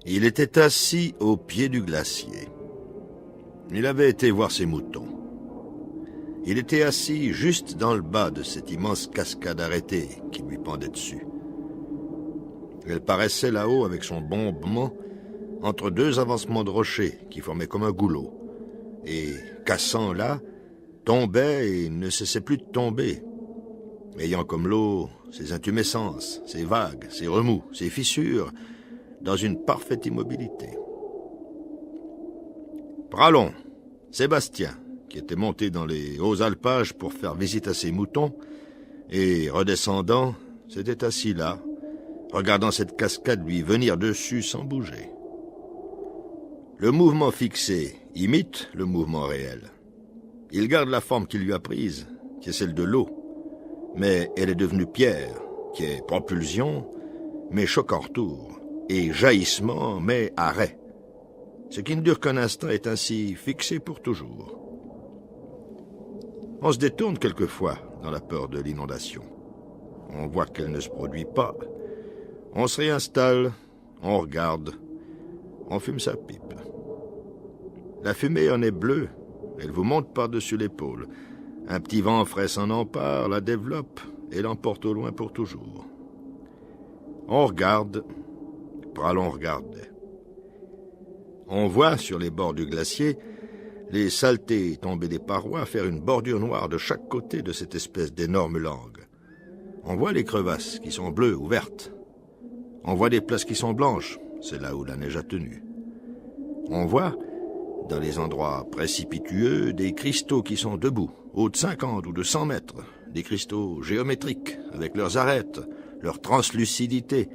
Il était assis au pied du glacier. Il avait été voir ses moutons. Il était assis juste dans le bas de cette immense cascade arrêtée qui lui pendait dessus. Elle paraissait là-haut avec son bombement entre deux avancements de rochers qui formaient comme un goulot, et, cassant là, tombait et ne cessait plus de tomber, ayant comme l'eau ses intumescences, ses vagues, ses remous, ses fissures, dans une parfaite immobilité. Pralon, Sébastien, qui était monté dans les hauts alpages pour faire visite à ses moutons, et, redescendant, s'était assis là, regardant cette cascade lui venir dessus sans bouger. Le mouvement fixé imite le mouvement réel. Il garde la forme qu'il lui a prise, qui est celle de l'eau, mais elle est devenue pierre, qui est propulsion, mais choc en retour, et jaillissement, mais arrêt. Ce qui ne dure qu'un instant est ainsi fixé pour toujours. On se détourne quelquefois dans la peur de l'inondation. On voit qu'elle ne se produit pas. On se réinstalle, on regarde, on fume sa pipe. La fumée en est bleue, elle vous monte par-dessus l'épaule. Un petit vent frais s'en empare, la développe et l'emporte au loin pour toujours. On regarde, Pralon regardait. On voit sur les bords du glacier les saletés tombées des parois faire une bordure noire de chaque côté de cette espèce d'énorme langue. On voit les crevasses qui sont bleues ou vertes. On voit des places qui sont blanches, c'est là où la neige a tenu. On voit, dans les endroits précipitueux, des cristaux qui sont debout, hauts de 50 ou de 100 mètres, des cristaux géométriques, avec leurs arêtes, leur translucidité.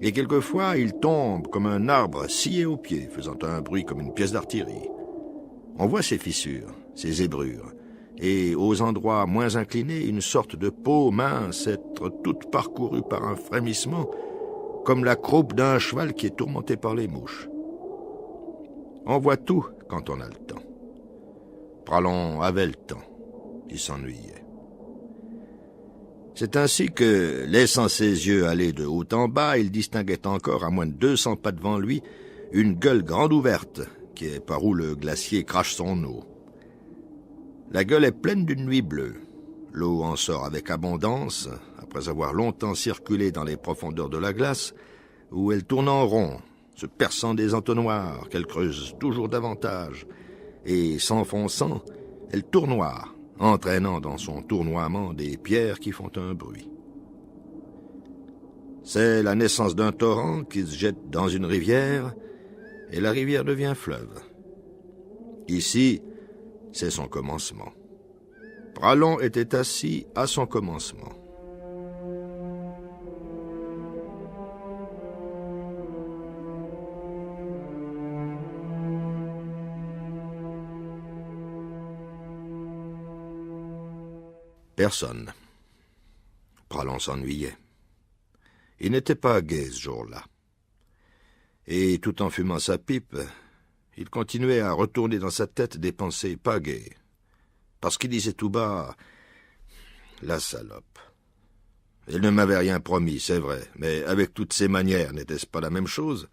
Et quelquefois, ils tombent comme un arbre scié au pied, faisant un bruit comme une pièce d'artillerie. On voit ces fissures, ces zébrures, et aux endroits moins inclinés, une sorte de peau mince être toute parcourue par un frémissement, comme la croupe d'un cheval qui est tourmenté par les mouches. On voit tout quand on a le temps. Pralon avait le temps. Il s'ennuyait. C'est ainsi que, laissant ses yeux aller de haut en bas, il distinguait encore, à moins de 200 pas devant lui, une gueule grande ouverte, qui est par où le glacier crache son eau. La gueule est pleine d'une nuit bleue. L'eau en sort avec abondance, après avoir longtemps circulé dans les profondeurs de la glace, où elle tourne en rond, se perçant des entonnoirs qu'elle creuse toujours davantage, et s'enfonçant, elle tournoie, entraînant dans son tournoiement des pierres qui font un bruit. C'est la naissance d'un torrent qui se jette dans une rivière, et la rivière devient fleuve. Ici, c'est son commencement. Pralon était assis à son commencement. Personne. Pralon s'ennuyait. Il n'était pas gai ce jour-là. Et tout en fumant sa pipe, il continuait à retourner dans sa tête des pensées pas gaies. Parce qu'il disait tout bas, « La salope. Elle ne m'avait rien promis, c'est vrai, mais avec toutes ses manières, n'était-ce pas la même chose?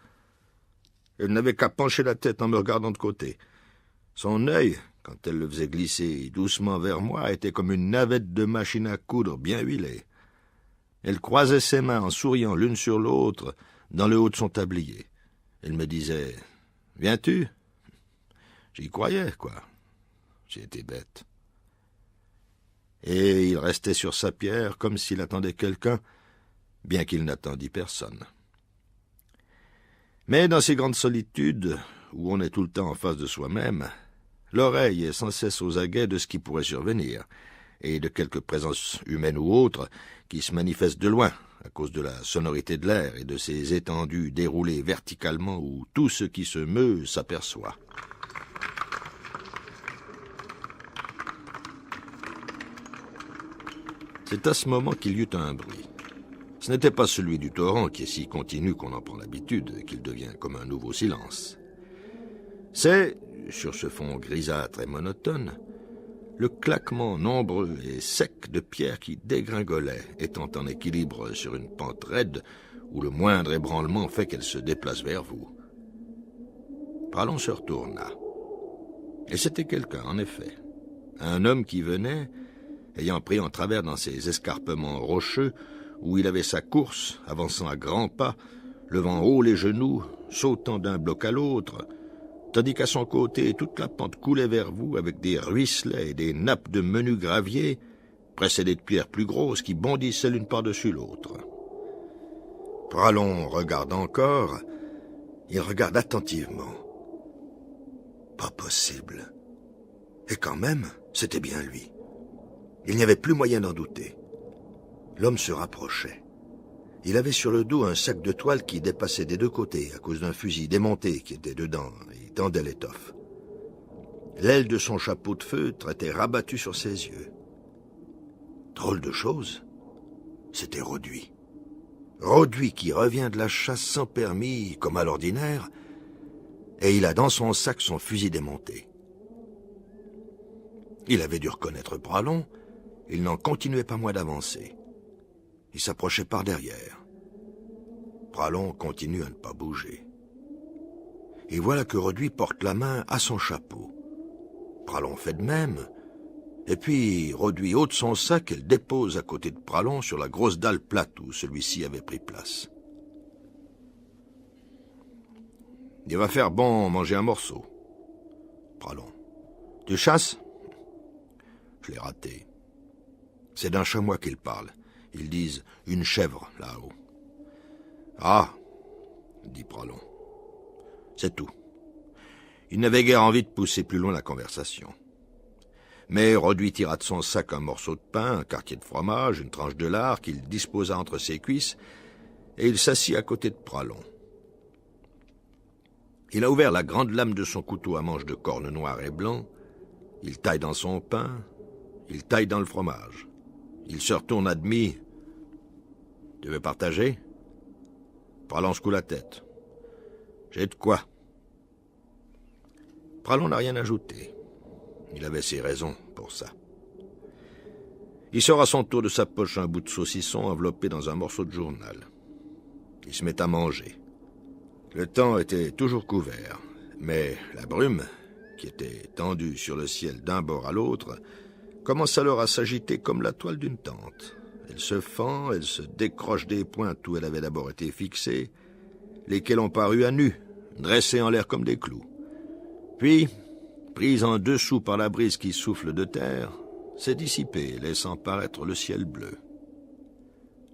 Elle n'avait qu'à pencher la tête en me regardant de côté. Son œil, quand elle le faisait glisser doucement vers moi, était comme une navette de machine à coudre bien huilée. Elle croisait ses mains en souriant l'une sur l'autre dans le haut de son tablier. Elle me disait « Viens-tu » J'y croyais, quoi. J'ai été bête. Et il restait sur sa pierre comme s'il attendait quelqu'un, bien qu'il n'attendît personne. Mais dans ces grandes solitudes, où on est tout le temps en face de soi-même, l'oreille est sans cesse aux aguets de ce qui pourrait survenir, et de quelque présence humaine ou autre qui se manifeste de loin, à cause de la sonorité de l'air et de ces étendues déroulées verticalement où tout ce qui se meut s'aperçoit. C'est à ce moment qu'il y eut un bruit. Ce n'était pas celui du torrent qui est si continu qu'on en prend l'habitude, qu'il devient comme un nouveau silence. C'est, sur ce fond grisâtre et monotone, le claquement nombreux et sec de pierres qui dégringolaient, étant en équilibre sur une pente raide où le moindre ébranlement fait qu'elle se déplace vers vous. Pralon se retourna. Et c'était quelqu'un, en effet. Un homme qui venait, ayant pris en travers dans ces escarpements rocheux, où il avait sa course, avançant à grands pas, levant haut les genoux, sautant d'un bloc à l'autre, tandis qu'à son côté, toute la pente coulait vers vous avec des ruisselets et des nappes de menu gravier, précédées de pierres plus grosses qui bondissaient l'une par-dessus l'autre. Pralon regarde encore, il regarde attentivement. Pas possible. Et quand même, c'était bien lui. Il n'y avait plus moyen d'en douter. L'homme se rapprochait. Il avait sur le dos un sac de toile qui dépassait des deux côtés à cause d'un fusil démonté qui était dedans et tendait l'étoffe. L'aile de son chapeau de feutre était rabattue sur ses yeux. Drôle de chose, c'était Roduit. Roduit qui revient de la chasse sans permis, comme à l'ordinaire, et il a dans son sac son fusil démonté. Il avait dû reconnaître Pralon, il n'en continuait pas moins d'avancer. Il s'approchait par derrière. Pralon continue à ne pas bouger. Et voilà que Roduit porte la main à son chapeau. Pralon fait de même, et puis Roduit ôte son sac et le dépose à côté de Pralon sur la grosse dalle plate où celui-ci avait pris place. Il va faire bon manger un morceau. Pralon. Tu chasses? Je l'ai raté. C'est d'un chamois qu'ils parlent. Ils disent une chèvre, là-haut. Ah, dit Pralon. C'est tout. Il n'avait guère envie de pousser plus loin la conversation. Mais Roduit tira de son sac un morceau de pain, un quartier de fromage, une tranche de lard qu'il disposa entre ses cuisses, et il s'assit à côté de Pralon. Il a ouvert la grande lame de son couteau à manche de corne noir et blanc, il taille dans son pain, il taille dans le fromage. Il se retourne à demi. « Tu veux partager ?» Pralon secoue la tête. « J'ai de quoi ?» Pralon n'a rien ajouté. Il avait ses raisons pour ça. Il sort à son tour de sa poche un bout de saucisson enveloppé dans un morceau de journal. Il se met à manger. Le temps était toujours couvert, mais la brume, qui était tendue sur le ciel d'un bord à l'autre, commence alors à s'agiter comme la toile d'une tente. Elle se fend, elle se décroche des pointes où elle avait d'abord été fixée, lesquelles ont paru à nu, dressées en l'air comme des clous. Puis, prise en dessous par la brise qui souffle de terre, s'est dissipée, laissant paraître le ciel bleu.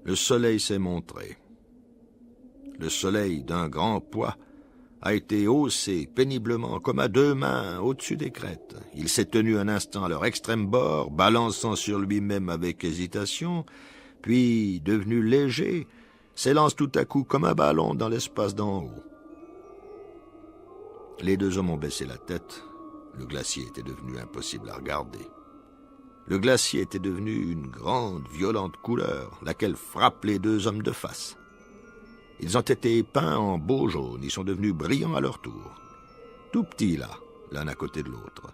Le soleil s'est montré. Le soleil, d'un grand poids, a été haussé péniblement, comme à deux mains, au-dessus des crêtes. Il s'est tenu un instant à leur extrême bord, balançant sur lui-même avec hésitation, puis, devenu léger, s'élance tout à coup comme un ballon dans l'espace d'en haut. Les deux hommes ont baissé la tête. Le glacier était devenu impossible à regarder. Le glacier était devenu une grande, violente couleur, laquelle frappe les deux hommes de face. Ils ont été peints en beau jaune, ils sont devenus brillants à leur tour. Tout petits là, l'un à côté de l'autre,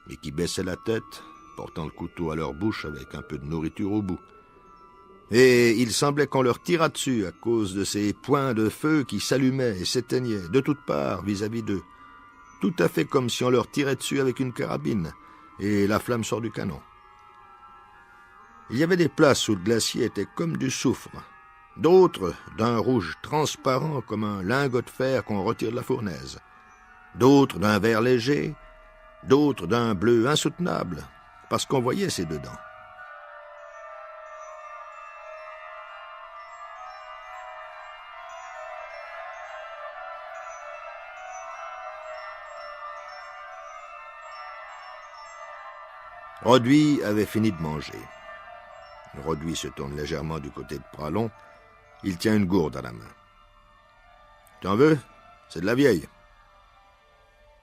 mais qui baissaient la tête, portant le couteau à leur bouche avec un peu de nourriture au bout. Et il semblait qu'on leur tirât dessus à cause de ces points de feu qui s'allumaient et s'éteignaient de toutes parts vis-à-vis d'eux. Tout à fait comme si on leur tirait dessus avec une carabine, et la flamme sort du canon. Il y avait des places où le glacier était comme du soufre, d'autres d'un rouge transparent comme un lingot de fer qu'on retire de la fournaise, d'autres d'un vert léger, d'autres d'un bleu insoutenable, parce qu'on voyait ses dedans. Roduit avait fini de manger. Roduit se tourne légèrement du côté de Pralon. Il tient une gourde à la main. « T'en veux? C'est de la vieille. »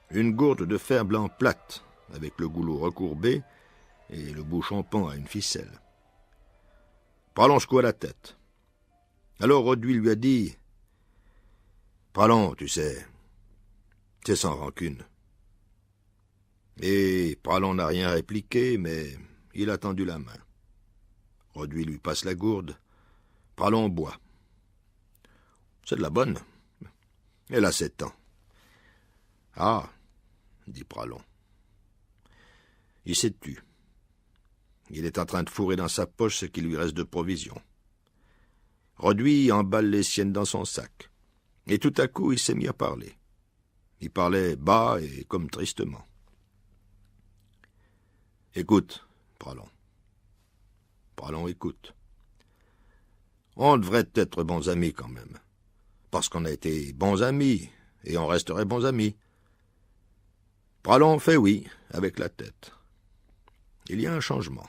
Une gourde de fer blanc plate, avec le goulot recourbé et le bouchon pend à une ficelle. Pralon secoua la tête. Alors Roduit lui a dit « Pralon, tu sais, c'est sans rancune. » Et Pralon n'a rien répliqué, mais il a tendu la main. Roduit lui passe la gourde. Pralon boit. C'est de la bonne. Elle a 7 ans. Ah, dit Pralon. Il s'est tu. Il est en train de fourrer dans sa poche ce qui lui reste de provisions. Roduit emballe les siennes dans son sac. Et tout à coup, il s'est mis à parler. Il parlait bas et comme tristement. « Écoute, Pralon. Pralon écoute. On devrait être bons amis quand même. Parce qu'on a été bons amis, et on resterait bons amis. » Pralon fait oui, avec la tête. Il y a un changement.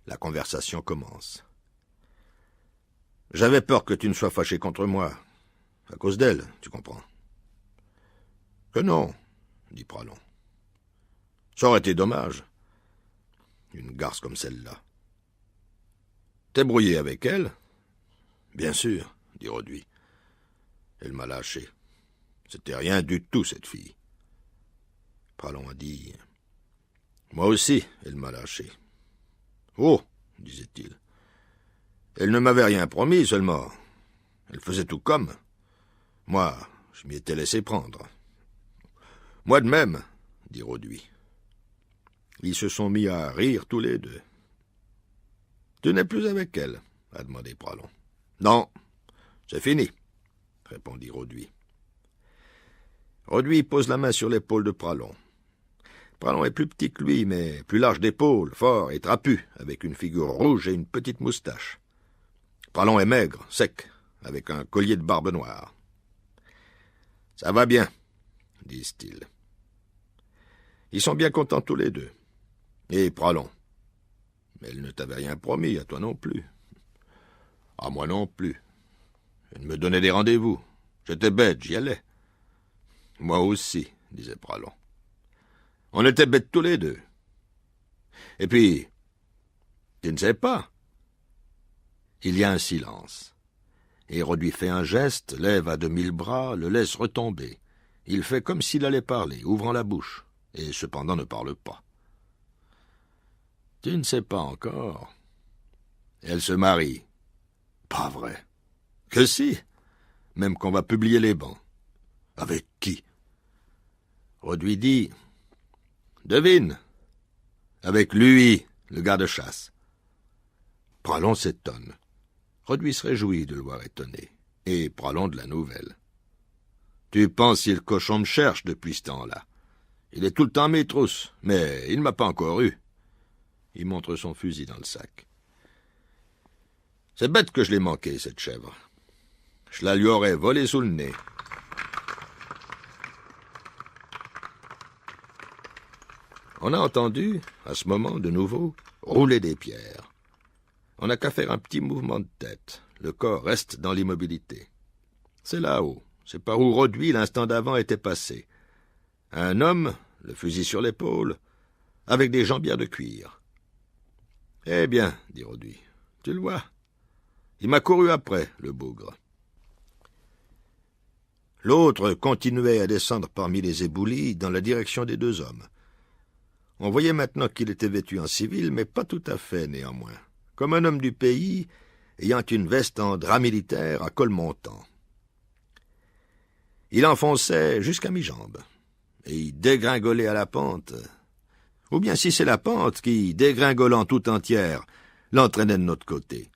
La conversation commence. « J'avais peur que tu ne sois fâché contre moi. À cause d'elle, tu comprends. »« Que non, dit Pralon. Ça aurait été dommage. Une garce comme celle-là. T'es brouillé avec elle? Bien sûr, dit Roduit. Elle m'a lâché. C'était rien du tout, cette fille. Pralon a dit. Moi aussi, elle m'a lâché. Oh, disait-il. Elle ne m'avait rien promis, seulement. Elle faisait tout comme. Moi, je m'y étais laissé prendre. Moi de même, dit Roduit. Ils se sont mis à rire tous les deux. « Tu n'es plus avec elle ?» a demandé Pralon. « Non, c'est fini, » répondit Roduit. Roduit pose la main sur l'épaule de Pralon. Pralon est plus petit que lui, mais plus large d'épaule, fort et trapu, avec une figure rouge et une petite moustache. Pralon est maigre, sec, avec un collier de barbe noire. « Ça va bien, » disent-ils. Ils sont bien contents tous les deux. Et Pralon. Mais elle ne t'avait rien promis, à toi non plus. À moi non plus. Elle me donnait des rendez-vous. J'étais bête, j'y allais. Moi aussi, disait Pralon. On était bêtes tous les deux. Et puis, tu ne sais pas. Il y a un silence. Et Roduit fait un geste, lève à demi le bras, le laisse retomber. Il fait comme s'il allait parler, ouvrant la bouche, et cependant ne parle pas. Tu ne sais pas encore. Elle se marie. Pas vrai. Que si. Même qu'on va publier les bans. Avec qui? Roduit dit. Devine. Avec lui, le gars de chasse. Pralon s'étonne. Roduit se réjouit de le voir étonné. Et Pralon de la nouvelle. Tu penses si le cochon me cherche depuis ce temps-là. Il est tout le temps mes trousses, mais il ne m'a pas encore eu. Il montre son fusil dans le sac. C'est bête que je l'ai manqué, cette chèvre. Je la lui aurais volée sous le nez. On a entendu, à ce moment, de nouveau, rouler des pierres. On n'a qu'à faire un petit mouvement de tête. Le corps reste dans l'immobilité. C'est là-haut. C'est par où Roduit, l'instant d'avant, était passé. Un homme, le fusil sur l'épaule, avec des jambières de cuir. « Eh bien, dit Roduit, tu le vois. Il m'a couru après, le bougre. » L'autre continuait à descendre parmi les éboulis dans la direction des deux hommes. On voyait maintenant qu'il était vêtu en civil, mais pas tout à fait néanmoins, comme un homme du pays ayant une veste en drap militaire à col montant. Il enfonçait jusqu'à mi-jambe, et il dégringolait à la pente. Ou bien si c'est la pente qui, dégringolant tout entière, l'entraînait de notre côté.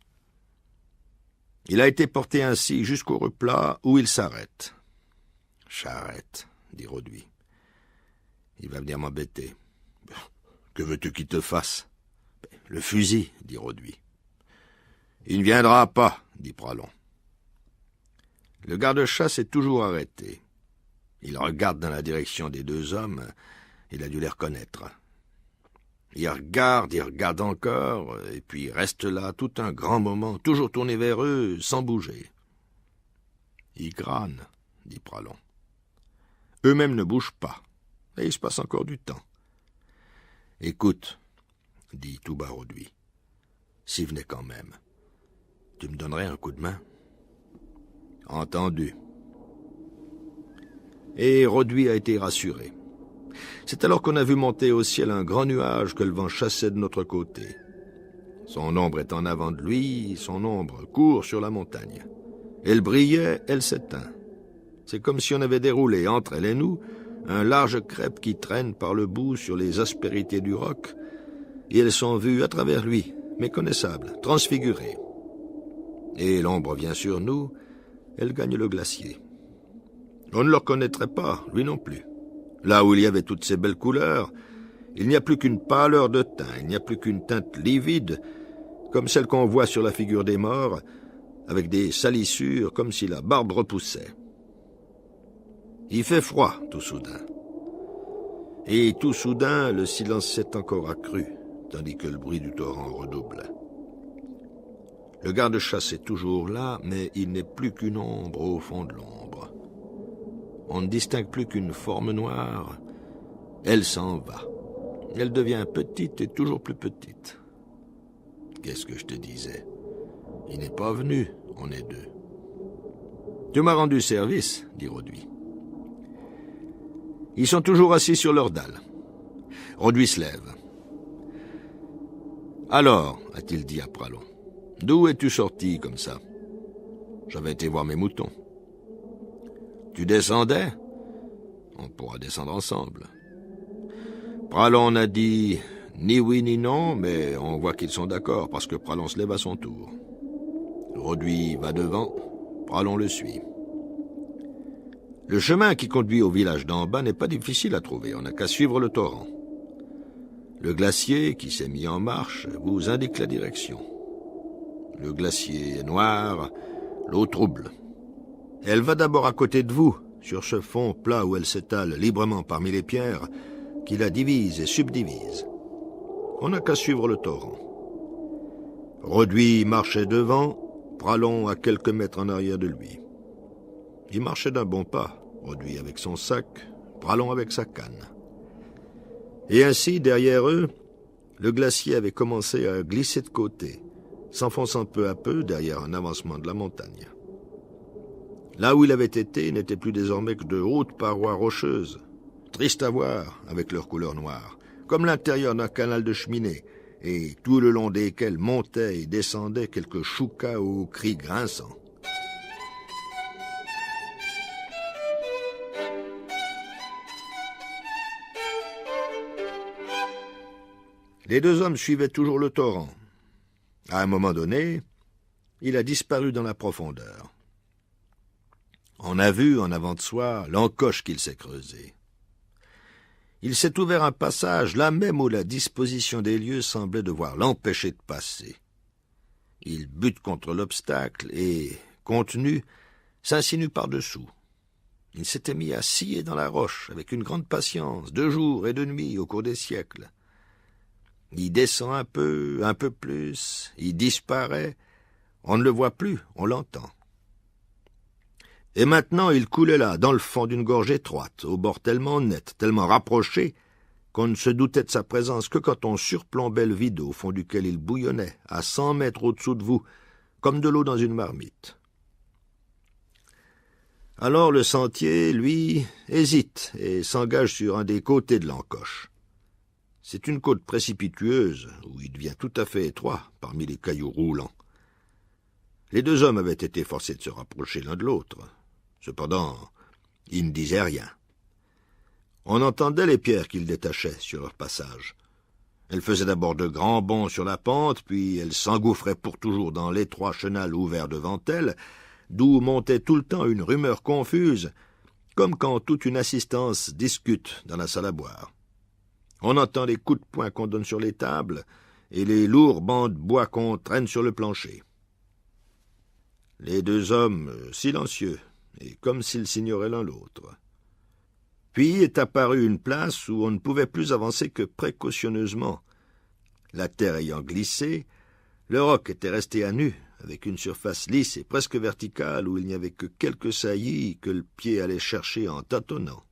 Il a été porté ainsi jusqu'au replat où il s'arrête. « Charrette, » dit Roduit. « Il va venir m'embêter. »« Que veux-tu qu'il te fasse ?»« Le fusil, » dit Roduit. « Il ne viendra pas, » dit Pralon. Le garde-chasse est toujours arrêté. Il regarde dans la direction des deux hommes. Il a dû les reconnaître. Il regarde encore, et puis reste là tout un grand moment, toujours tourné vers eux, sans bouger. « Ils crânent, » dit Pralon. Eux-mêmes ne bougent pas, et il se passe encore du temps. « Écoute, » dit tout bas Roduit, « s'il venait quand même, tu me donnerais un coup de main? » Entendu. Et Roduit a été rassuré. C'est alors qu'on a vu monter au ciel un grand nuage que le vent chassait de notre côté. Son ombre est en avant de lui, son ombre court sur la montagne. Elle brillait, elle s'éteint. C'est comme si on avait déroulé entre elle et nous un large crêpe qui traîne par le bout sur les aspérités du roc, et elles sont vues à travers lui, méconnaissables, transfigurées. Et l'ombre vient sur nous, elle gagne le glacier. On ne le reconnaîtrait pas, lui non plus. Là où il y avait toutes ces belles couleurs, il n'y a plus qu'une pâleur de teint, il n'y a plus qu'une teinte livide, comme celle qu'on voit sur la figure des morts, avec des salissures comme si la barbe repoussait. Il fait froid, tout soudain. Et tout soudain, le silence s'est encore accru, tandis que le bruit du torrent redouble. Le garde-chasse est toujours là, mais il n'est plus qu'une ombre au fond de l'ombre. On ne distingue plus qu'une forme noire. Elle s'en va. Elle devient petite et toujours plus petite. Qu'est-ce que je te disais? Il n'est pas venu, on est deux. Tu m'as rendu service, dit Roduit. Ils sont toujours assis sur leur dalle. Roduit se lève. Alors, a-t-il dit à Pralon, d'où es-tu sorti comme ça? J'avais été voir mes moutons. Tu descendais? On pourra descendre ensemble. Pralon a dit ni oui ni non, mais on voit qu'ils sont d'accord parce que Pralon se lève à son tour. Roduit va devant, Pralon le suit. Le chemin qui conduit au village d'en bas n'est pas difficile à trouver, on n'a qu'à suivre le torrent. Le glacier, qui s'est mis en marche, vous indique la direction. Le glacier est noir, l'eau trouble. Elle va d'abord à côté de vous, sur ce fond plat où elle s'étale librement parmi les pierres, qui la divise et subdivise. On n'a qu'à suivre le torrent. Roduit marchait devant, Pralon à quelques mètres en arrière de lui. Il marchait d'un bon pas, Roduit avec son sac, Pralon avec sa canne. Et ainsi, derrière eux, le glacier avait commencé à glisser de côté, s'enfonçant peu à peu derrière un avancement de la montagne. Là où il avait été n'était plus désormais que de hautes parois rocheuses, tristes à voir avec leur couleur noire, comme l'intérieur d'un canal de cheminée, et tout le long desquels montaient et descendaient quelques choucas aux cris grinçants. Les deux hommes suivaient toujours le torrent. À un moment donné, il a disparu dans la profondeur. On a vu, en avant de soi, l'encoche qu'il s'est creusée. Il s'est ouvert un passage, là même où la disposition des lieux semblait devoir l'empêcher de passer. Il bute contre l'obstacle et, contenu, s'insinue par-dessous. Il s'était mis à scier dans la roche, avec une grande patience, de jour et de nuit au cours des siècles. Il descend un peu plus, il disparaît, on ne le voit plus, on l'entend. Et maintenant il coulait là, dans le fond d'une gorge étroite, au bord tellement net, tellement rapproché, qu'on ne se doutait de sa présence que quand on surplombait le vide au fond duquel il bouillonnait, à 100 mètres au-dessous de vous, comme de l'eau dans une marmite. Alors le sentier, lui, hésite et s'engage sur un des côtés de l'encoche. C'est une côte précipitueuse, où il devient tout à fait étroit parmi les cailloux roulants. Les deux hommes avaient été forcés de se rapprocher l'un de l'autre. Cependant, ils ne disaient rien. On entendait les pierres qu'ils détachaient sur leur passage. Elles faisaient d'abord de grands bonds sur la pente, puis elles s'engouffraient pour toujours dans l'étroit chenal ouvert devant elles, d'où montait tout le temps une rumeur confuse, comme quand toute une assistance discute dans la salle à boire. On entend les coups de poing qu'on donne sur les tables et les lourds bancs de bois qu'on traîne sur le plancher. Les deux hommes, silencieux, et comme s'ils s'ignoraient l'un l'autre. Puis est apparue une place où on ne pouvait plus avancer que précautionneusement. La terre ayant glissé, le roc était resté à nu, avec une surface lisse et presque verticale où il n'y avait que quelques saillies que le pied allait chercher en tâtonnant.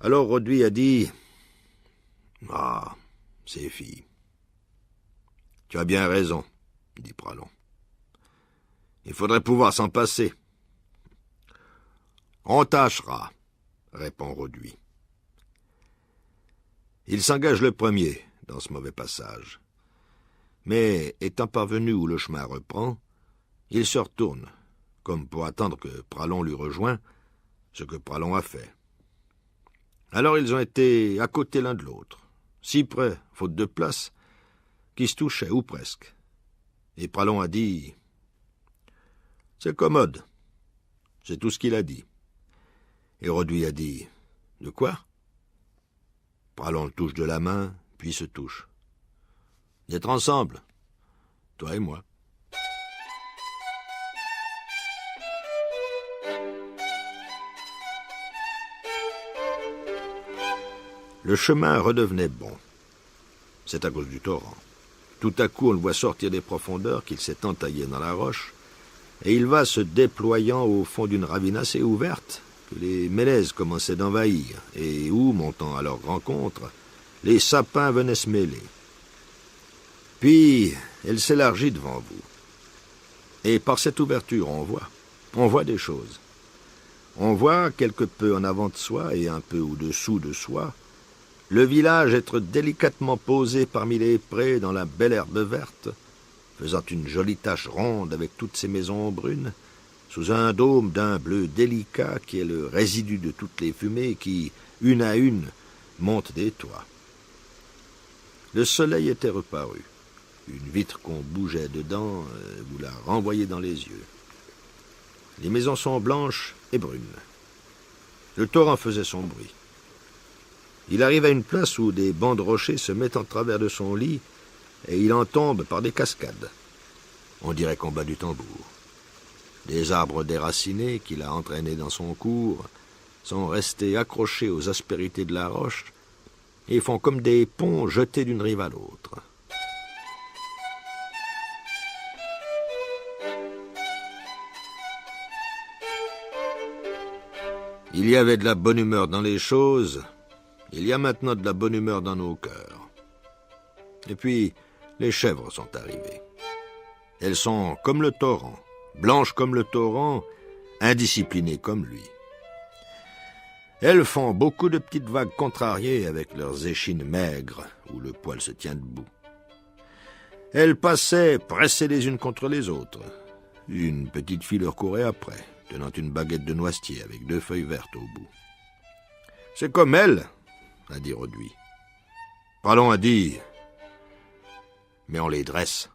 Alors Roduit a dit « Ah, ces filles. »« Tu as bien raison, » dit Pralon. « Il faudrait pouvoir s'en passer. »« On tâchera, » répond Roduit. Il s'engage le premier dans ce mauvais passage. Mais, étant parvenu où le chemin reprend, il se retourne, comme pour attendre que Pralon lui rejoint, ce que Pralon a fait. Alors ils ont été à côté l'un de l'autre, si près, faute de place, qu'ils se touchaient, ou presque. Et Pralon a dit « C'est commode ». C'est tout ce qu'il a dit. Et Roduit a dit « De quoi ?» Pralon le touche de la main, puis se touche. « D'être ensemble, toi et moi. » Le chemin redevenait bon. C'est à cause du torrent. Tout à coup, on le voit sortir des profondeurs qu'il s'est entaillé dans la roche, et il va se déployant au fond d'une ravine assez ouverte, que les mélèzes commençaient d'envahir, et où, montant à leur rencontre, les sapins venaient se mêler. Puis, elle s'élargit devant vous. Et par cette ouverture, on voit des choses. On voit, quelque peu en avant de soi et un peu au-dessous de soi, le village être délicatement posé parmi les prés dans la belle herbe verte, faisant une jolie tache ronde avec toutes ses maisons brunes, sous un dôme d'un bleu délicat qui est le résidu de toutes les fumées qui, une à une, montent des toits. Le soleil était reparu. Une vitre qu'on bougeait dedans vous la renvoyait dans les yeux. Les maisons sont blanches et brunes. Le torrent faisait son bruit. Il arrive à une place où des bancs de rochers se mettent en travers de son lit et il en tombe par des cascades. On dirait qu'on bat du tambour. Des arbres déracinés qu'il a entraînés dans son cours sont restés accrochés aux aspérités de la roche et font comme des ponts jetés d'une rive à l'autre. Il y avait de la bonne humeur dans les choses. Il y a maintenant de la bonne humeur dans nos cœurs. Et puis, les chèvres sont arrivées. Elles sont comme le torrent, blanches comme le torrent, indisciplinées comme lui. Elles font beaucoup de petites vagues contrariées avec leurs échines maigres où le poil se tient debout. Elles passaient pressées les unes contre les autres. Une petite fille leur courait après, tenant une baguette de noisetier avec 2 feuilles vertes au bout. « C'est comme elle !» a dit Roduit. Pralon a dit « Mais on les dresse. »